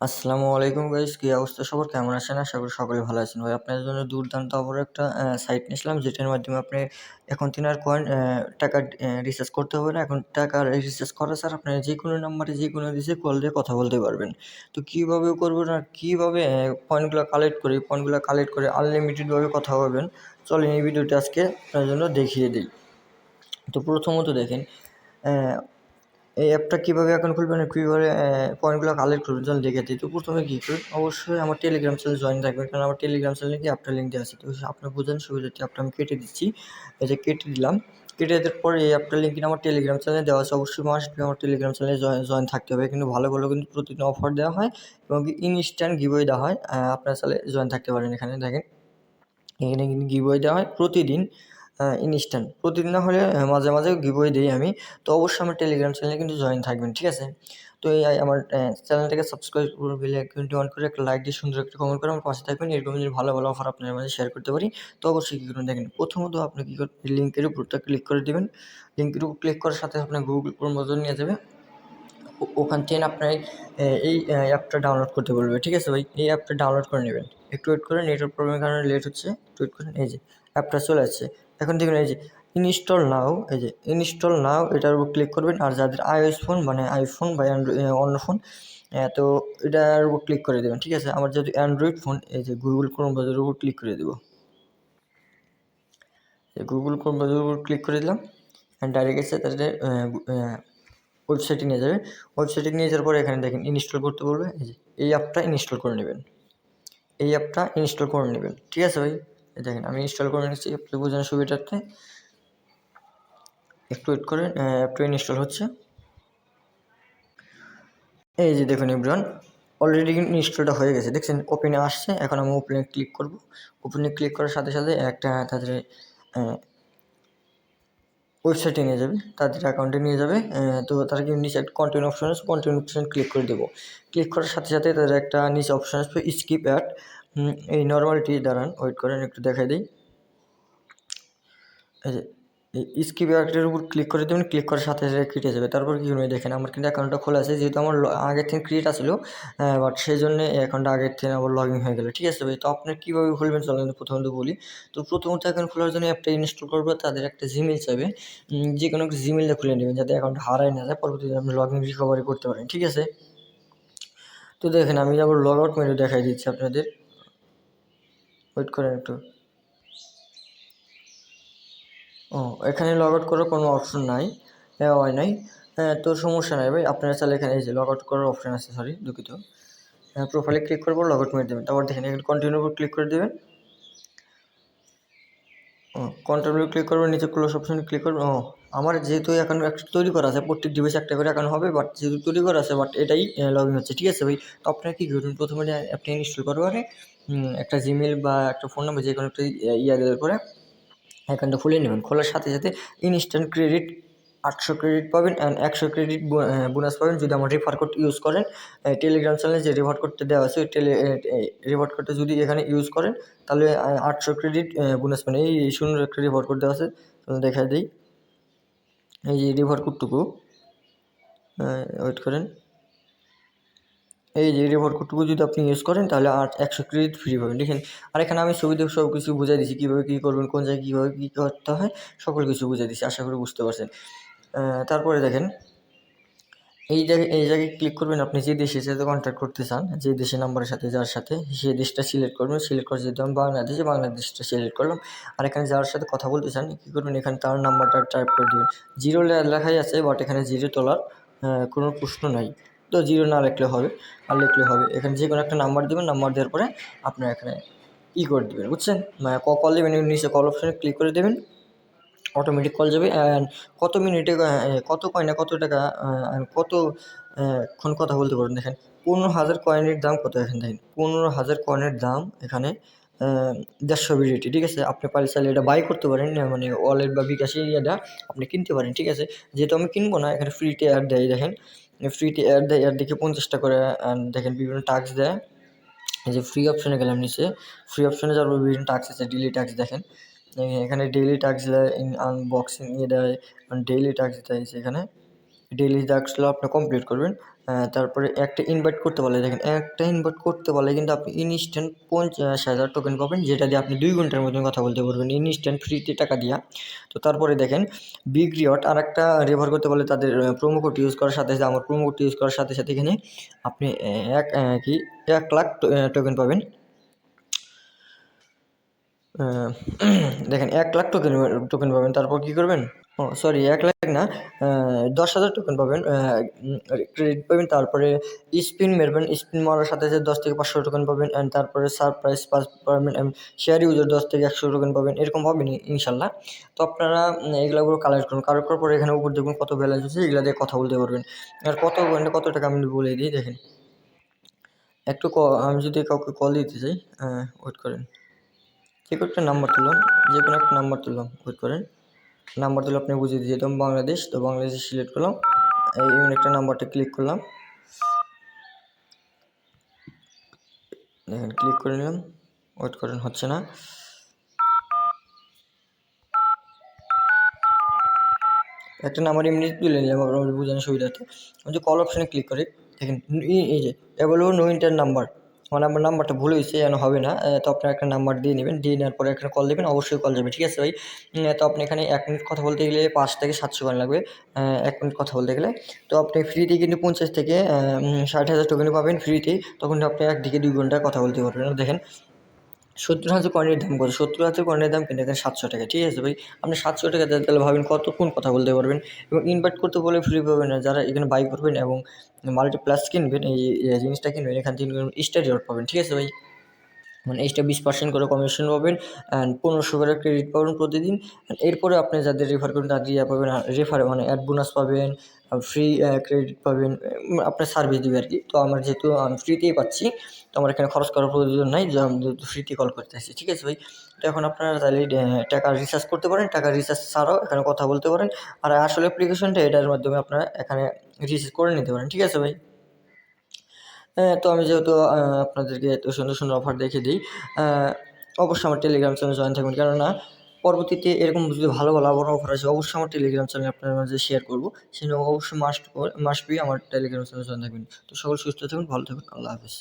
আসসালামু আলাইকুম গাইস, কি অবস্থা সবার? কেমন আছেন? আশা করি সকলে ভালো আছেন। ভাই আপনাদের জন্য দুর্দান্ত অপর একটা সাইট নিয়েছিলাম, যেটার মাধ্যমে আপনি এখন থেকে আর টাকা রিচার্জ করতে হবে না। এখন টাকা রিচার্জ করা স্যার আপনার যে কোনো নাম্বারে যে কোনো দিকে কল দিয়ে কথা বলতে পারবেন। তো কীভাবে করবেন আর কীভাবে পয়েন্টগুলো কালেক্ট করে আনলিমিটেডভাবে কথা বলবেন, চলেন এই ভিডিওটা আজকে আপনার জন্য দেখিয়ে দিই। তো প্রথমত দেখেন, এই অ্যাপটা কীভাবে অ্যাকাউন্ট খুলবেন আর কীভাবে পয়েন্টগুলো কালেক্ট করবেন, চলুন দেখে দিই। তো প্রথমে কী করবেন, অবশ্যই আমার টেলিগ্রাম চ্যানেল জয়েন থাকবেন, কারণ আমার টেলিগ্রাম চ্যানেলে কি অ্যাপটা লিঙ্ক দেওয়া আছে। তো আপনার বোঝেন সুবিধার্থে অ্যাপটা আমি কেটে দিচ্ছি। এই যে কেটে দিলাম। কেটে দেওয়ার পরে এই অ্যাপটার লিঙ্ক কিন্তু আমার টেলিগ্রাম চ্যানেলে দেওয়া আছে। অবশ্যই মাস্ট বি আমার টেলিগ্রাম চ্যানেলে জয়েন থাকতে হবে। কিন্তু ভালো ভালো কিন্তু প্রতিদিন অফার দেওয়া হয় এবং ইনস্ট্যান্ট গিভওয়ে দেওয়া হয়। আপনার চ্যানেলে জয়েন থাকতে পারেন। এখানে দেখেন, এখানে কিন্তু গিভওয়ে দেওয়া হয় প্রতিদিন, ইনস্ট্যান্ট। প্রতিদিন না হলে মাঝে মাঝে গিভওয়ে দিই আমি। তো অবশ্যই আমার টেলিগ্রাম চ্যানেলে কিন্তু জয়েন থাকবেন, ঠিক আছে? তো এই আমার চ্যানেলটাকে সাবস্ক্রাইব করে বেল আইকনটি অন করে একটা লাইক দিয়ে সুন্দর একটা কমেন্ট করে আমার পাশে থাকবেন। এরকম যদি ভালো ভালো অফার আপনার মাঝে শেয়ার করতে পারি, তো অবশ্যই কী করবেন দেখেন, প্রথমত আপনি কী করবেন, লিঙ্কের উপরটা ক্লিক করে দেবেন। লিঙ্কের উপর ক্লিক করার সাথে আপনার গুগল ক্রোম ব্রাউজার নিয়ে যাবে। ওখান থেকে আপনার এই অ্যাপটা ডাউনলোড করতে বলবে, ঠিক আছে ভাই? এই অ্যাপটা ডাউনলোড করে নেবেন। একটু ওয়েট করেন, নেটওয়ার্ক প্রবলেমের কারণে লেট হচ্ছে। একটু ওয়েট করেন। এই যে অ্যাপটা চলে আসছে। এখন দেখুন এই যে ইনস্টল নাও, এই যে ইনস্টল নাও এটার উপর ক্লিক করবেন। আর যাদের iOS ফোন মানে আইফোন বা অন্য ফোন, তো এটার উপর ক্লিক করে দেবেন, ঠিক আছে? আমার যেহেতু অ্যান্ড্রয়েড ফোন, এই যে গুগল ক্রোম ব্রাউজারের উপর ক্লিক করে দেবো। গুগল ক্রোম ব্রাউজারের উপর ক্লিক করে দিলাম। ডাইরেক্ট এসে তাদের ওয়েবসাইটে নিয়ে যাবে। ওয়েবসাইটে নিয়ে যাওয়ার পরে এখানে দেখেন ইনস্টল করতে বলবে। এই যে এই অ্যাপটা ইনস্টল করে নেবেন। এই অ্যাপটা ইনস্টল করে নেবেন, ঠিক আছে ভাই? এই দেখেন আমি ইনস্টল করে নিচ্ছি আপনাদের বোঝানোর সুবিধার্থে। একটু ওয়েট করেন, অ্যাপটা ইনস্টল হচ্ছে। এই যে দেখুন এভরিওয়ান, অলরেডি কিন্তু ইনস্টলটা হয়ে গেছে, দেখছেন? ওপেনে আসছে। এখন আমি ওপেনে ক্লিক করব। ওপেনে ক্লিক করার সাথে সাথে একটা তাদের ওয়েবসাইটে নিয়ে যাবে, তাদের অ্যাকাউন্টে নিয়ে যাবে। তো তারা কিন্তু নিচে একটা কন্টিনিউ অপশন আছে, কন্টিনিউ অপশন ক্লিক করে দেবো। ক্লিক করার সাথে সাথে তাদের একটা নিচে অপশন আসবে স্কিপ অ্যাড। এই নর্মালিটি দাঁড়ান, ওয়েট করেন, একটু দেখাই দিই। এই যে এই স্কিপ অ্যাডের উপর ক্লিক করে দেবেন। ক্লিক করার সাথে সাথে কেটে যাবে। তারপর কী করবেন দেখেন, আমার কিন্তু অ্যাকাউন্টটা খোলা আছে, যেহেতু আমার আগের থেকে ক্রিয়েট আছিল, বাট সেই জন্য এই অ্যাকাউন্টটা আগের থেকে আবার লগ ইন হয়ে গেলো, ঠিক আছে ভাই? তো আপনার কীভাবে খুলবেন চলেন প্রথমত বলি। তো প্রথমত অ্যাকাউন্ট খোলার জন্য অ্যাপটা ইনস্টল করবো, তাদের একটা জিমেল চাইবে। যে কোনো একটা জিমেলটা খুলে নেবেন, যাতে অ্যাকাউন্ট হারায় না যায়, পরবর্তীতে আপনি লগ ইন রিকভারি করতে পারেন, ঠিক আছে? তো দেখেন আমি আবার লগ আউট মেনু দেখাই দিচ্ছি আপনাদের। ওয়েট করেন একটু। ও, এখানে লগ আউট করার কোনো অপশন নাই, দেওয়া হয় নাই। তো সমস্যা নাই ভাই, আপনারা চাইলে এখানে এই যে লগ আউট করার অপশন আছে, সরি দুঃখিত। প্রোফাইলে ক্লিক করবো, লগ আউট মেরে দেবেন। তারপর দেখেন এখানে কন্টিনিউর উপর ক্লিক করে দেবেন। কন্টিনিউ ক্লিক করবেন, নিচে ক্লোজ অপশনে ক্লিক করবেন। আমার যেহেতু অ্যাকাউন্ট একটা তৈরি করা আছে, প্রত্যেক ডিভাইসে একটা করে অ্যাকাউন্ট হবে, বাট যেহেতু তৈরি করা আছে, বাট এটাই লগ ইন হচ্ছে, ঠিক আছে ভাই? তো আপনারা কী করবেন, প্রথমে অ্যাপটা ইনস্টল করার পরে একটা জিমেল বা একটা ফোন নাম্বার যে কোনো একটা দেওয়ার পরে অ্যাকাউন্টটা খুলে নেবেন। খোলার সাথে সাথে ইনস্ট্যান্ট ক্রেডিট 800 ক্রেডিট পাবেন অ্যান্ড 100 ক্রেডিট বোনাস পাবেন যদি আমার রেফার কোড ইউজ করেন। টেলিগ্রাম চ্যানেলে যে রেফার কোডটা দেওয়া আছে, ওই রেফার কোডটা যদি এখানে ইউজ করেন, তাহলে 800 ক্রেডিট বোনাস পাবেন। এই সুন্দর একটা রেফার কোড দেওয়া আছে, দেখাই দিই। এই যে রেফার কোডটুকু, ওয়েট করেন। এই যে রেফার কোডটুকু যদি আপনি ইউজ করেন, তাহলে 100 ক্রেডিট ফ্রি পাবেন, দেখেন। আর এখানে আমি ছবি দিয়ে সব কিছু বুঝাই দিচ্ছি, কীভাবে কী করবেন, কোন জায়গায় কীভাবে কী করতে হয়, সকল কিছু বুঝাই দিচ্ছি, আশা করি বুঝতে পারছেন। তারপরে দেখেন, এই জায়গায় ক্লিক করবেন। আপনি যে দেশের সাথে কন্ট্যাক্ট করতে চান, যে দেশের নাম্বারের সাথে, যার সাথে, সেই দেশটা সিলেক্ট করবেন। সিলেক্ট করে যেহেতু আমি বাংলাদেশটা সিলেক্ট করলাম। আর এখানে যার সাথে কথা বলতে চান, কী করবেন, এখানে তার নাম্বারটা টাইপ করে দেবেন। 0 লেখাই আছে, বাট এখানে 0 তোলার কোনো প্রশ্ন নাই। তো 0 না লিখলে হবে, আর লিখলে হবে। এখানে যে কোনো একটা নাম্বার দেবেন। নাম্বার দেওয়ার পরে আপনার এখানে করে দেবেন, বুঝছেন? কল দেবেন, নিচে কল অপশনে ক্লিক করে দেবেন। অটোমেটিক কল যাবে। অ্যান্ড কত মিনিটে কত কয়েনে কত টাকা, কতক্ষণ কথা বলতে পারবেন দেখেন। 15,000 কয়েনের দাম কত, এখানে দেখেন 15,000 কয়েনের দাম এখানে 150 বিডিটি, ঠিক আছে? আপনি চাইলে এটা বাই করতে পারেন, মানে ওয়ালেট বা বিকাশে আপনি কিনতে পারেন, ঠিক আছে? যেহেতু আমি কিনবো না, এখানে ফ্রিতে অ্যাড দেয়, দেখেন ফ্রিতে অ্যাড দেয়। অ্যাড দেখে 50 করে দেখেন বিভিন্ন টাস্ক দেয়। এই যে ফ্রি অপশনে গেলাম, নিচে ফ্রি অপশনে যাওয়ার পর বিভিন্ন টাস্ক আছে, ডেইলি টাস্ক দেখেন। এখানে ডেইলি টাস্ক দেয়, আনবক্সিং দেয়, ডেইলি টাস্ক দেয়। এখানে ডেইলি টাস্কগুলো আপনি কমপ্লিট করবেন। তারপরে একটা ইনভাইট করতে বলে, দেখেন একটা ইনভাইট করতে বলে কিন্তু আপনি ইনস্ট্যান্ট 50,000 টোকেন পাবেন, যেটা দিয়ে আপনি 2 ঘন্টার মধ্যে কথা বলতে পারবেন ইনস্ট্যান্ট ফ্রিতে টাকা দিয়া। তো তারপরে দেখেন বিগ রিওয়ার্ড আর একটা রেফার করতে বলে, তাদের প্রোমো কোড ইউজ করার সাথে সাথে, আমার প্রোমো কোড ইউজ করার সাথে সাথে এখানে আপনি 1 লাখ টোকেন পাবেন। দেখেন 1 লাখ টোকেন পাবেন। তারপর কী করবেন, ও সরি 1 লাখ না, 10,000 টোকেন পাবেন, ক্রেডিট পাবেন। তারপরে স্পিন মারবেন, স্পিন মারার সাথে সাথে 10 থেকে 500 টোকেন পাবেন। অ্যান্ড তারপরে সারপ্রাইজ পাবেন, শেয়ার ইউজার 10 থেকে 100 টোকেন পাবেন, এরকম পাবেন ইনশাল্লাহ। তো আপনারা এগুলোগুলো কালেক্ট করুন, কালেক্ট করার পরে এখানে উপর দেখুন কত ব্যালেন্স আছে, এগুলো দিয়ে কথা বলতে পারবেন। আর কত টাকা আমি বলে দিই, দেখেন একটু আমি যদি কাউকে কল দিতে চাই, ওয়েট করেন, যে কোনো একটা নাম্বার তুললাম, ওয়েট করেন, নাম্বার তুলে আপনি বুঝিয়ে দিয়ে দিতাম বাংলাদেশ। তো বাংলাদেশ সিলেক্ট করলাম, এই একটা নাম্বারটা ক্লিক করলাম, দেখেন ক্লিক করে নিলাম, ওয়েট করেন, হচ্ছে না। একটা নাম্বার এমনি তুলে নিলাম আপনার বোঝানোর সুবিধার্থে। আমি যে কল অপশানে ক্লিক করি, দেখেন এই যে অ্যাভেলেবল নো ইন্টার নাম্বার, মানে আমার নাম্বারটা ভুল হয়েছে, যেন হবে না। তো আপনার একটা নাম্বার দিয়ে নেবেন, দিয়ে নেওয়ার পরে এখানে কল দেবেন, অবশ্যই কল যাবে, ঠিক আছে ভাই। তো আপনি এখানে 1 মিনিট কথা বলতে গেলে 5 থেকে 700 কয়েন লাগবে, 1 মিনিট কথা বলতে গেলে। তো আপনি ফ্রিতে কিন্তু 50 থেকে 60,000 টোকেনও পাবেন ফ্রিতেই, তখন আপনি একদিকে 2 ঘন্টা কথা বলতে পারবেন। দেখেন 70,000 কয়েনের দাম কত? 70,000 কয়েনের দাম কিন্তু এখানে 700 টাকা, ঠিক আছে ভাই। আপনি 700 টাকা দেন, তাহলে ভাবেন কতক্ষণ কথা বলতে পারবেন। এবং ইনভাইট করতে বলে ফ্রি পাবেন না, যারা এখানে বাই করবেন এবং মাল্টিপ্লাস কিনবেন, এই জিনিসটা কিনবেন, এখান থেকে স্টার রিওয়ার্ড পাবেন, ঠিক আছে ভাই। মানে এক্সট্রা 20% করে কমিশন পাবেন, অ্যান্ড 1500 করে ক্রেডিট পাবেন প্রতিদিন। এরপরে আপনি যাদের রেফার করবেন তাদের ইয়ে পাবেন, রেফারে মানে অ্যাড বোনাস পাবেন, ফ্রি ক্রেডিট পাবেন, আপনার সার্ভিস দিবে আর কি। তো আমার যেহেতু আমি ফ্রিতেই পাচ্ছি, তো আমার এখানে খরচ করার প্রয়োজন নাই, যে আমি যেহেতু ফ্রিতে কল করতে আসছি, ঠিক আছে ভাই। তো এখন আপনারা চাইলে টাকা রিচার্জ করতে পারেন, টাকা রিচার্জ ছাড়াও এখানে কথা বলতে পারেন। আর আসলে অ্যাপ্লিকেশনটা এটার মাধ্যমে আপনারা এখানে রিচার্জ করে নিতে পারেন, ঠিক আছে ভাই। তো আমি যেহেতু আপনাদেরকে এত সুন্দর সুন্দর অফার দেখিয়ে দিই, অবশ্যই আমার টেলিগ্রাম চ্যানেলে জয়েন থাকবেন, কেননা পরবর্তীতে এরকম যদি ভালো ভালো আবার অফার আসে, অবশ্যই আমার টেলিগ্রাম চ্যানেলে আপনার মাঝে শেয়ার করবো। সেজন্য অবশ্যই মাস্ট বি আমার টেলিগ্রাম চ্যানেলে জয়েন থাকবেন। তো সকল সুস্থ থাকুন, ভালো থাকুন, আল্লাহ হাফিজ।